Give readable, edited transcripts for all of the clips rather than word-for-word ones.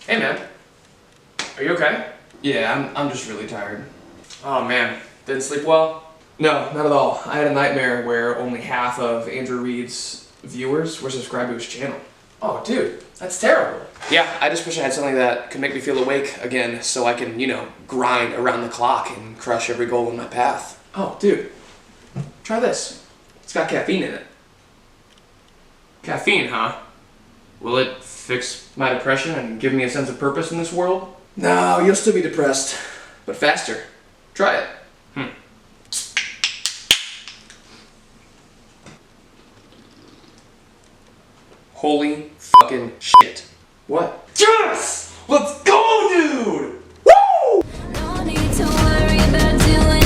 Hey man, are you okay? Yeah, I'm just really tired. Oh man, didn't sleep well? No, not at all. I had a nightmare where only half of Andrew Reed's viewers were subscribed to his channel. Oh dude, that's terrible. Yeah, I just wish I had something that could make me feel awake again so I can, grind around the clock and crush every goal in my path. Oh dude, try this. It's got caffeine in it. Caffeine, huh? Will it fix my depression and give me a sense of purpose in this world? No, you'll still be depressed, but faster. Try it. Holy fucking shit. What? Yes! Let's go, dude! Woo! No need to worry about doing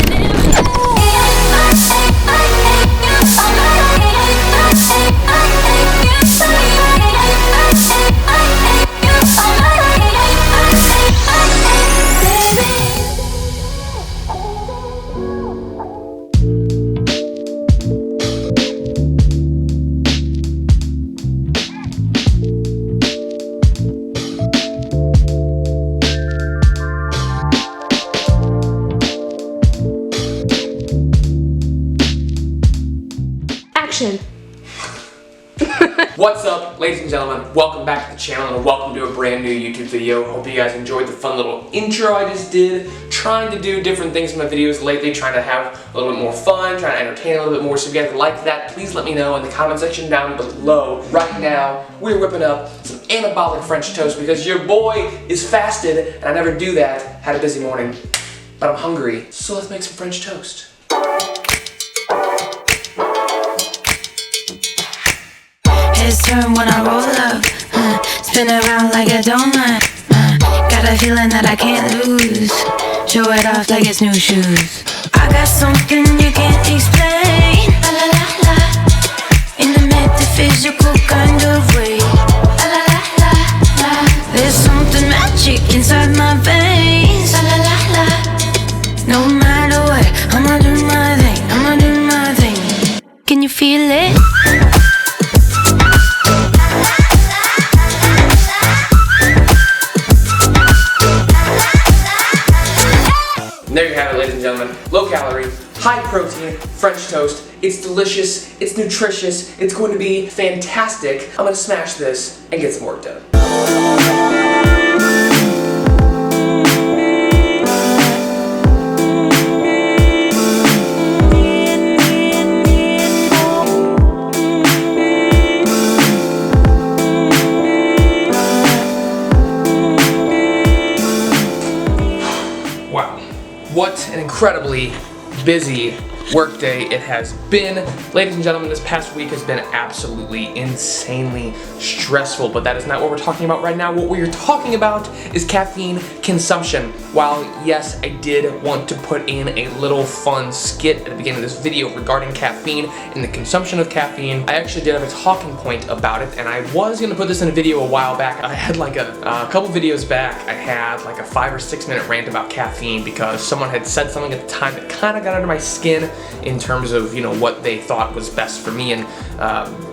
Action. What's up, ladies and gentlemen? Welcome back to the channel and welcome to a brand new YouTube video. Hope you guys enjoyed the fun little intro I just did. Trying to do different things in my videos lately, trying to have a little bit more fun, trying to entertain a little bit more. So if you guys like that, please let me know in the comment section down below. Right now, we're whipping up some anabolic French toast because your boy is fasted and I never do that. Had a busy morning, but I'm hungry. So let's make some French toast. His turn when I roll up, spin around like a donut. Got a feeling that I can't lose. Show it off like it's new shoes. I got something you can't explain. La la la la. In the metaphysical kind of way. La la la la la. There's something magic inside my veins. La la la la. No matter what, I'ma do my thing. I'ma do my thing. Can you feel it? And there you have it, ladies and gentlemen. Low calorie, high protein, French toast. It's delicious, it's nutritious, it's going to be fantastic. I'm gonna smash this and get some work done. Wow. What an incredibly busy workday it has been. Ladies and gentlemen, this past week has been absolutely insanely stressful, but that is not what we're talking about right now. What we are talking about is caffeine consumption. While yes, I did want to put in a little fun skit at the beginning of this video regarding caffeine and the consumption of caffeine, I actually did have a talking point about it, and I was gonna put this in a video a while back. I had like a couple videos back, I had like a 5 or 6 minute rant about caffeine because someone had said something at the time that kind of got under my skin in terms of, what they thought was best for me and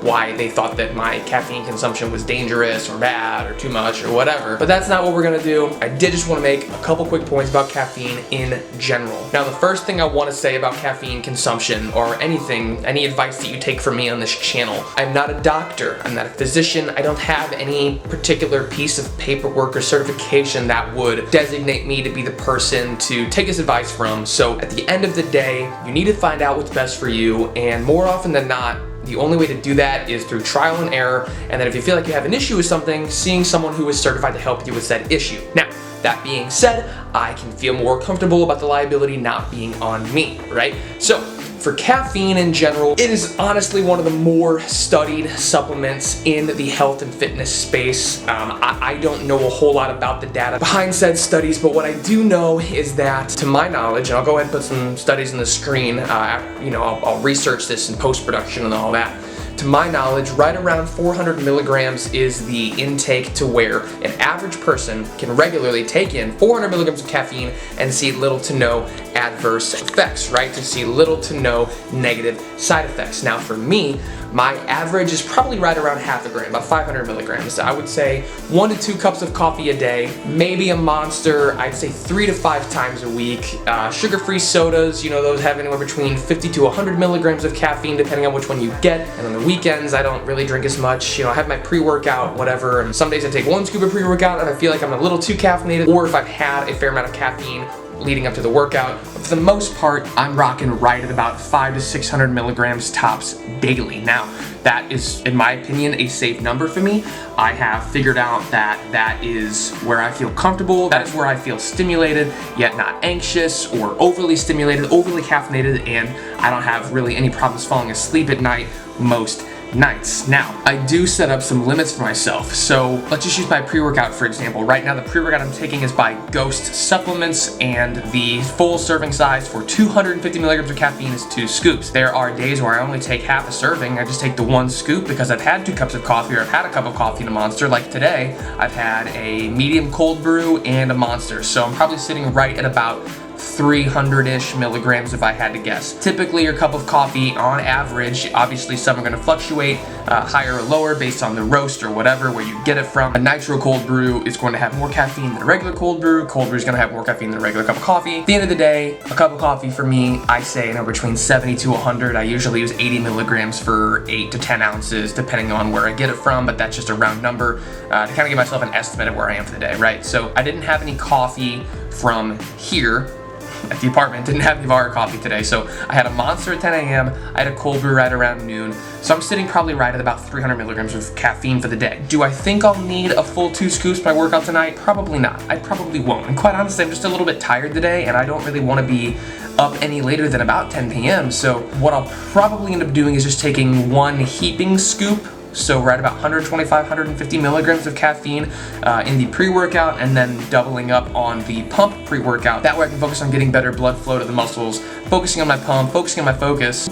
why they thought that my caffeine consumption was dangerous or bad or too much or whatever. But that's not what we're gonna do. I did just want to make a couple quick points about caffeine in general. Now, the first thing I want to say about caffeine consumption or anything, any advice that you take from me on this channel, I'm not a doctor, I'm not a physician, I don't have any particular piece of paperwork or certification that would designate me to be the person to take this advice from. So at the end of the day, you need to find out what's best for you, and more often than not, the only way to do that is through trial and error, and then if you feel like you have an issue with something, seeing someone who is certified to help you with said issue. Now, that being said, I can feel more comfortable about the liability not being on me, right? So, for caffeine in general, it is honestly one of the more studied supplements in the health and fitness space. I don't know a whole lot about the data behind said studies, but what I do know is that, to my knowledge, and I'll go ahead and put some studies on the screen, I'll research this in post-production and all that. To my knowledge, right around 400 milligrams is the intake to where an average person can regularly take in 400 milligrams of caffeine and see little to no adverse effects, right? To see little to no negative side effects. Now for me, my average is probably right around half a gram, about 500 milligrams. I would say 1 to 2 cups of coffee a day, maybe a Monster, I'd say 3 to 5 times a week. Sugar-free sodas, you know, those have anywhere between 50 to 100 milligrams of caffeine, depending on which one you get. And on the weekends, I don't really drink as much. You know, I have my pre-workout, whatever, and some days I take 1 scoop of pre-workout and I feel like I'm a little too caffeinated, or if I've had a fair amount of caffeine leading up to the workout. But for the most part, I'm rocking right at about 500 to 600 milligrams tops daily. Now, that is, in my opinion, a safe number for me. I have figured out that that is where I feel comfortable. That is where I feel stimulated, yet not anxious or overly stimulated, overly caffeinated, and I don't have really any problems falling asleep at night most nights. Now, I do set up some limits for myself. So let's just use my pre-workout for example. Right now, the pre-workout I'm taking is by Ghost Supplements, and the full serving size for 250 milligrams of caffeine is 2 scoops. There are days where I only take half a serving. I just take the 1 scoop because I've had 2 cups of coffee, or I've had a cup of coffee and a Monster. Like today, I've had a medium cold brew and a Monster. So I'm probably sitting right at about 300-ish milligrams if I had to guess. Typically, your cup of coffee on average, obviously some are going to fluctuate higher or lower based on the roast or whatever, where you get it from. A nitro cold brew is going to have more caffeine than a regular cold brew. Cold brew is going to have more caffeine than a regular cup of coffee. At the end of the day, a cup of coffee for me, I say between 70 to 100. I usually use 80 milligrams for 8 to 10 ounces, depending on where I get it from, but that's just a round number to kind of give myself an estimate of where I am for the day, right? So I didn't have any coffee from here at the apartment, didn't have any bar coffee today, so I had a Monster at 10 a.m., I had a cold brew right around noon, so I'm sitting probably right at about 300 milligrams of caffeine for the day. Do I think I'll need a full 2 scoops by workout tonight? Probably not. I probably won't, and quite honestly, I'm just a little bit tired today, and I don't really want to be up any later than about 10 p.m., so what I'll probably end up doing is just taking 1 heaping scoop, so right about 125, 150 milligrams of caffeine in the pre-workout, and then doubling up on the pump pre-workout. That way I can focus on getting better blood flow to the muscles, focusing on my pump, focusing on my focus,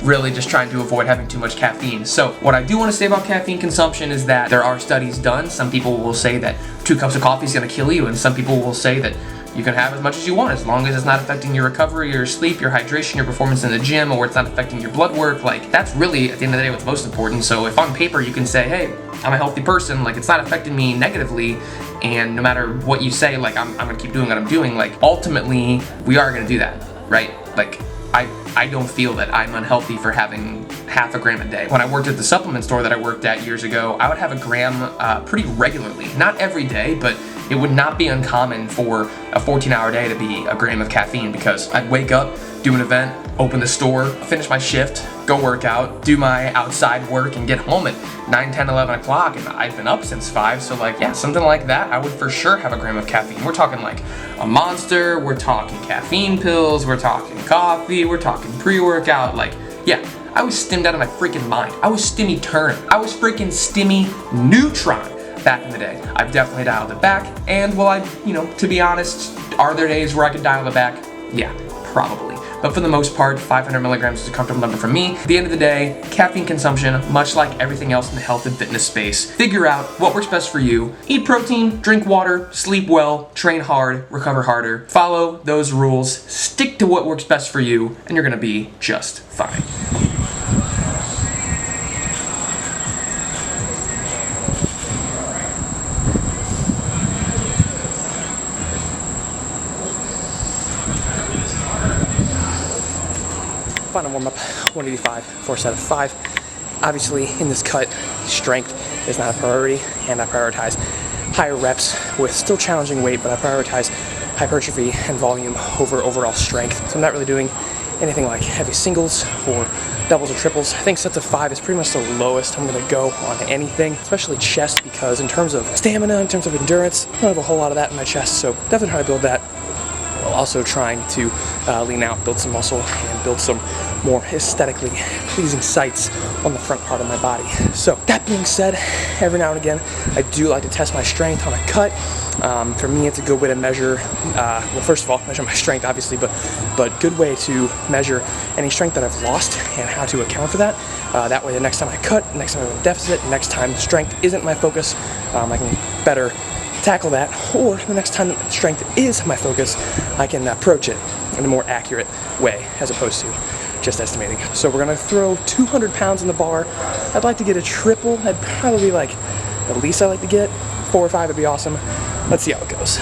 really just trying to avoid having too much caffeine. So what I do want to say about caffeine consumption is that there are studies done. Some people will say that 2 cups of coffee is going to kill you, and some people will say that you can have as much as you want as long as it's not affecting your recovery, your sleep, your hydration, your performance in the gym, or it's not affecting your blood work. Like, that's really, at the end of the day, what's most important. So if on paper you can say, hey, I'm a healthy person, like, it's not affecting me negatively, and no matter what you say, like, I'm gonna keep doing what I'm doing, like, ultimately, we are gonna do that, right? Like, I don't feel that I'm unhealthy for having half a gram a day. When I worked at the supplement store that I worked at years ago, I would have a gram pretty regularly. Not every day, but it would not be uncommon for a 14-hour day to be a gram of caffeine, because I'd wake up, do an event, open the store, finish my shift, go work out, do my outside work, and get home at 9, 10, 11 o'clock, and I've been up since 5, so like, yeah, something like that, I would for sure have a gram of caffeine. We're talking like a Monster, we're talking caffeine pills, we're talking coffee, we're talking pre-workout, like, yeah, I was stimmed out of my freaking mind. I was stimmy turn. I was freaking stimmy neutron back in the day. I've definitely dialed it back, and well, to be honest, are there days where I could dial it back? Yeah, probably. But for the most part, 500 milligrams is a comfortable number for me. At the end of the day, caffeine consumption, much like everything else in the health and fitness space, figure out what works best for you. Eat protein, drink water, sleep well, train hard, recover harder. Follow those rules, stick to what works best for you, and you're gonna be just fine. Final warm-up, 185 for a set of 5. Obviously, in this cut, strength is not a priority, and I prioritize higher reps with still challenging weight, but I prioritize hypertrophy and volume over overall strength. So I'm not really doing anything like heavy singles or doubles or triples. I think sets of 5 is pretty much the lowest I'm gonna go on anything, especially chest, because in terms of stamina, in terms of endurance, I don't have a whole lot of that in my chest, so definitely trying to build that, while also trying to lean out, build some muscle, and build some more aesthetically pleasing sights on the front part of my body. So that being said, every now and again, I do like to test my strength on a cut. For me, it's a good way to measure, well, first of all, measure my strength, obviously, but good way to measure any strength that I've lost and how to account for that. That way, the next time I cut, next time I'm in deficit, next time strength isn't my focus, I can better tackle that, or the next time that strength is my focus, I can approach it in a more accurate way as opposed to just estimating. So we're gonna throw 200 pounds in the bar. I'd like to get a triple. I'd probably like, at least I like to get 4 or 5 would be awesome. Let's see how it goes.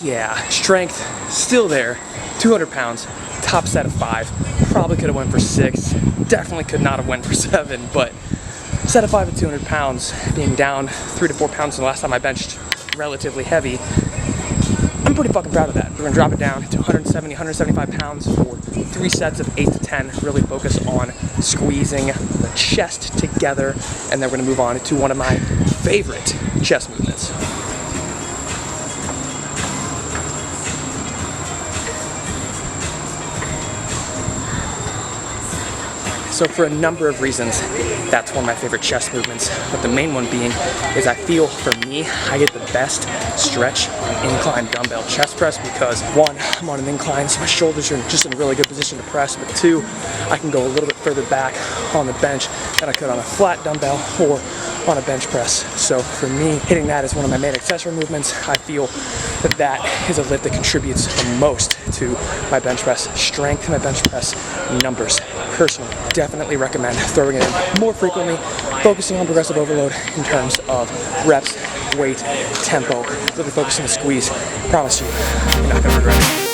Yeah, strength still there, 200 pounds, top set of 5. Probably could have went for 6, definitely could not have went for 7, but set of 5 at 200 pounds, being down 3 to 4 pounds from the last time I benched relatively heavy, I'm pretty fucking proud of that. We're gonna drop it down to 170, 175 pounds for 3 sets of 8 to 10, really focus on squeezing the chest together, and then we're gonna move on to one of my favorite chest movements. So for a number of reasons, that's one of my favorite chest movements. But the main one being is I feel, for me, I get the best stretch on incline dumbbell chest press because 1, I'm on an incline, so my shoulders are just in a really good position to press. But 2, I can go a little bit further back on the bench than I could on a flat dumbbell or on a bench press. So for me, hitting that is one of my main accessory movements. I feel that that is a lift that contributes the most to my bench press strength, my bench press numbers. Personally, definitely recommend throwing it in more frequently, focusing on progressive overload in terms of reps, weight, tempo, really focusing on the squeeze. Promise you, you're not gonna regret it.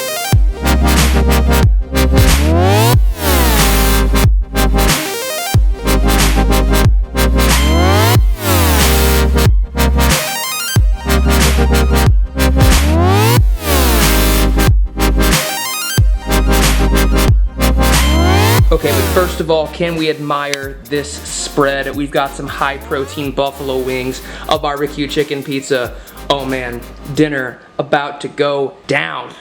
Okay, but first of all, can we admire this spread? We've got some high protein buffalo wings, a barbecue chicken pizza. Oh man, dinner about to go down.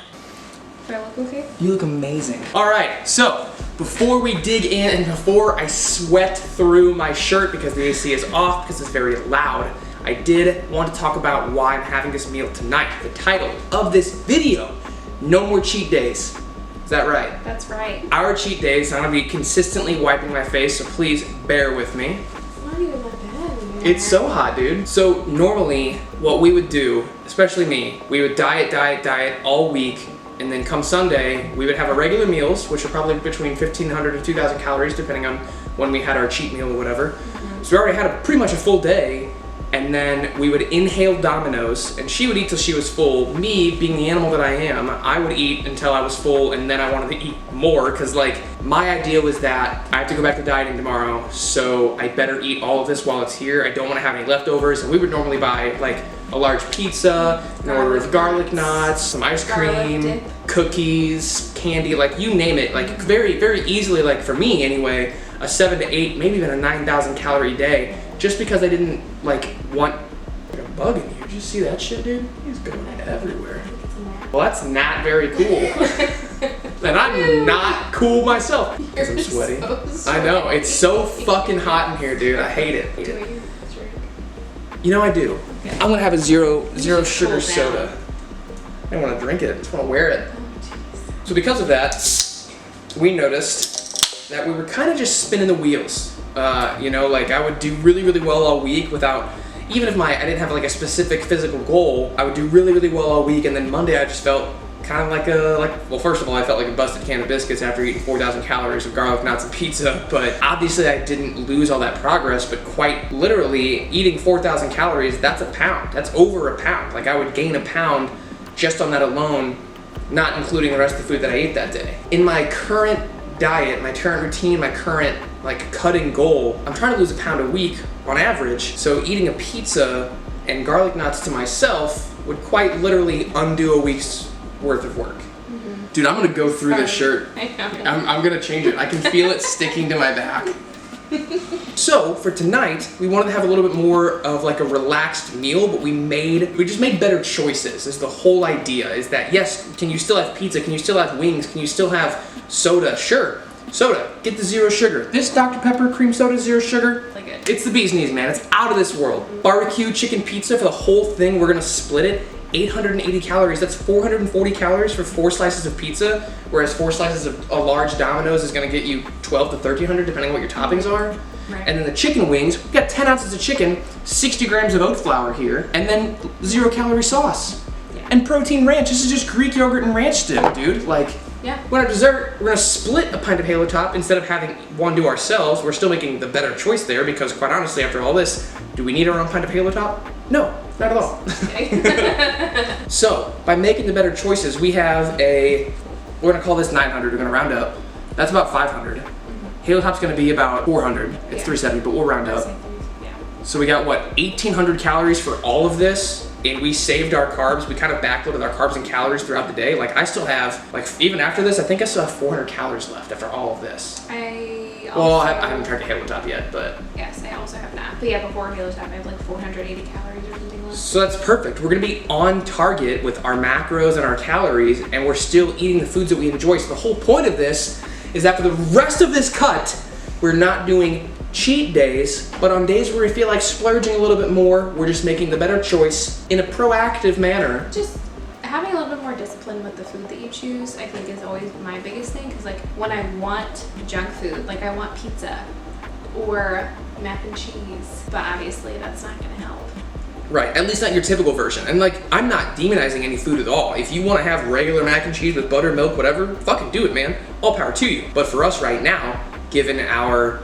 Do I look okay? You look amazing. All right, so before we dig in and before I sweat through my shirt because the AC is off because it's very loud, I did want to talk about why I'm having this meal tonight. The title of this video, No More Cheat Days. Is that right? That's right. Our cheat days, I'm gonna be consistently wiping my face, so please bear with me. It's not even that bad in here. It's so hot, dude. So normally, what we would do, especially me, we would diet all week, and then come Sunday, we would have our regular meals, which are probably between 1,500 to 2,000 calories, depending on when we had our cheat meal or whatever. So we already had pretty much a full day, and then we would inhale Domino's, and she would eat till she was full. Me, being the animal that I am, I would eat until I was full, and then I wanted to eat more, because like, my idea was that I have to go back to dieting tomorrow, so I better eat all of this while it's here. I don't want to have any leftovers, and we would normally buy like a large pizza, an order of garlic knots, some ice cream, cookies, candy, like you name it, like very, very easily, like for me anyway, a 7 to 8, maybe even a 9,000 calorie day, just because I didn't like want like a bug in you. Did you see that shit, dude? He's going everywhere. Well, that's not very cool. And I'm not cool myself because I'm sweaty. So I know, it's so fucking hot in here, dude. I hate it. Do you drink? You know I do. I'm gonna have a zero should sugar cool soda. I don't want to drink it. I just want to wear it. So because of that, we noticed that we were kind of just spinning the wheels. You know, like I would do really, really well all week without, even if I didn't have like a specific physical goal, I would do really, really well all week, and then Monday I just felt kind of like well, first of all, I felt like a busted can of biscuits after eating 4,000 calories of garlic knots and pizza, but obviously I didn't lose all that progress, but quite literally eating 4,000 calories, that's a pound. That's over a pound. Like I would gain a pound just on that alone, not including the rest of the food that I ate that day. In my current diet, my current routine, my current like cutting goal, I'm trying to lose a pound a week on average, so eating a pizza and garlic knots to myself would quite literally undo a week's worth of work. Dude, I'm gonna go through this shirt. I know. I'm gonna change it. I can feel it sticking to my back. So for tonight, we wanted to have a little bit more of like a relaxed meal, but we just made better choices. Is the whole idea, is that yes, can you still have pizza? Can you still have wings? Can you still have Soda, sure. Soda, get the 0 sugar. This Dr. Pepper cream soda, 0 sugar. Like it. It's the bee's knees, man. It's out of this world. Barbecue chicken pizza for the whole thing. We're gonna split it. 880 calories. That's 440 calories for 4 slices of pizza, whereas 4 slices of a large Domino's is gonna get you 12 to 1300 depending on what your toppings are. Right. And then the chicken wings, we got 10 ounces of chicken, 60 grams of oat flour here, and then 0 calorie sauce. Yeah. And protein ranch. This is just Greek yogurt and ranch dip, dude. Like, Yeah. when our dessert, we're gonna split a pint of Halo Top instead of having one to ourselves. We're still making the better choice there because, quite honestly, after all this, do we need our own pint of Halo Top? No, not at all. Okay. So, by making the better choices, we have we're gonna call this 900, we're gonna round up. That's about 500. Halo Top's gonna be about 400. It's Yeah. 370, but we'll round up. Yeah. So we got what, 1800 calories for all of this, and we saved our carbs. We kind of backloaded our carbs and calories throughout the day. Like I still have, like even after this, I think I still have 400 calories left after all of this. I haven't tried to Halo Top yet, but. Yes, I also have that. But yeah, before Halo Top, I have like 480 calories or something left. So that's perfect. We're gonna be on target with our macros and our calories, and we're still eating the foods that we enjoy. So the whole point of this is that for the rest of this cut, we're not doing cheat days, but on days where we feel like splurging a little bit more, we're just making the better choice in a proactive manner. Just having a little bit more discipline with the food that you choose, I think, is always my biggest thing. Because like when I want junk food, like I want pizza or mac and cheese, but obviously that's not gonna help. Right, at least not your typical version. And like, I'm not demonizing any food at all. If you wanna have regular mac and cheese with butter, milk, whatever, fucking do it, man. All power to you. But for us right now, given our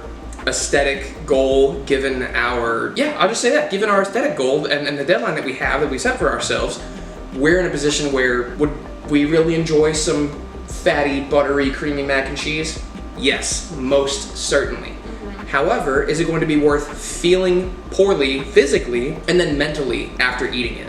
aesthetic goal, given our, I'll just say that, given our aesthetic goal and the deadline that we have, that we set for ourselves, we're in a position where would we really enjoy some fatty, buttery, creamy mac and cheese? Yes, most certainly. However, is it going to be worth feeling poorly physically and then mentally after eating it?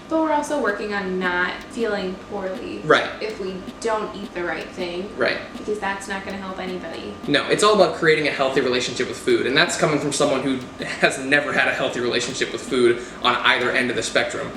But we're also working on not feeling poorly. Right. If we don't eat the right thing. Right. Because that's not gonna help anybody. No, it's all about creating a healthy relationship with food, and that's coming from someone who has never had a healthy relationship with food on either end of the spectrum.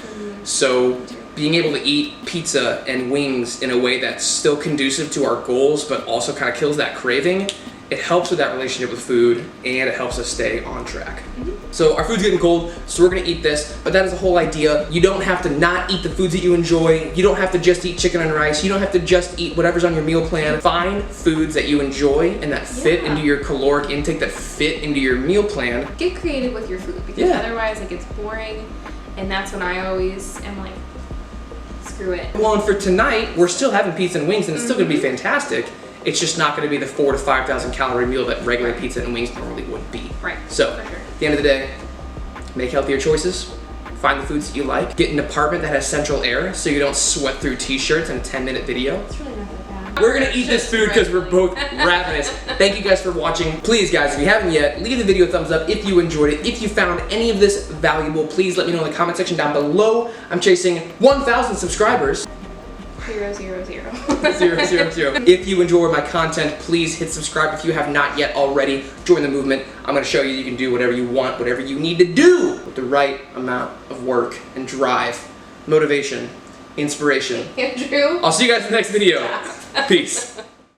So being able to eat pizza and wings in a way that's still conducive to our goals but also kind of kills that craving, it helps with that relationship with food and it helps us stay on track. So our food's getting cold, so we're gonna eat this, but that is the whole idea. You don't have to not eat the foods that you enjoy. You don't have to just eat chicken and rice. You don't have to just eat whatever's on your meal plan. Find foods that you enjoy and that fit into your caloric intake, that fit into your meal plan. Get creative with your food because otherwise it gets boring, and that's when I always am like, screw it. Well, and for tonight, we're still having pizza and wings, and it's still gonna be fantastic. It's just not gonna be the 4,000 to 5,000 calorie meal that regular pizza and wings normally would be. Right. So, For sure. at the end of the day, make healthier choices. Find the foods that you like. Get an apartment that has central air so you don't sweat through t-shirts in a 10-minute video. It's really not that bad. We're gonna eat this food because we're both ravenous. Thank you guys for watching. Please guys, if you haven't yet, leave the video a thumbs up if you enjoyed it. If you found any of this valuable, please let me know in the comment section down below. I'm chasing 1,000 subscribers. 000. 000. If you enjoy my content, please hit subscribe if you have not yet already. Join the movement. I'm gonna show you can do whatever you want, whatever you need to do with the right amount of work and drive, motivation, inspiration. Andrew. I'll see you guys in the next video. Peace.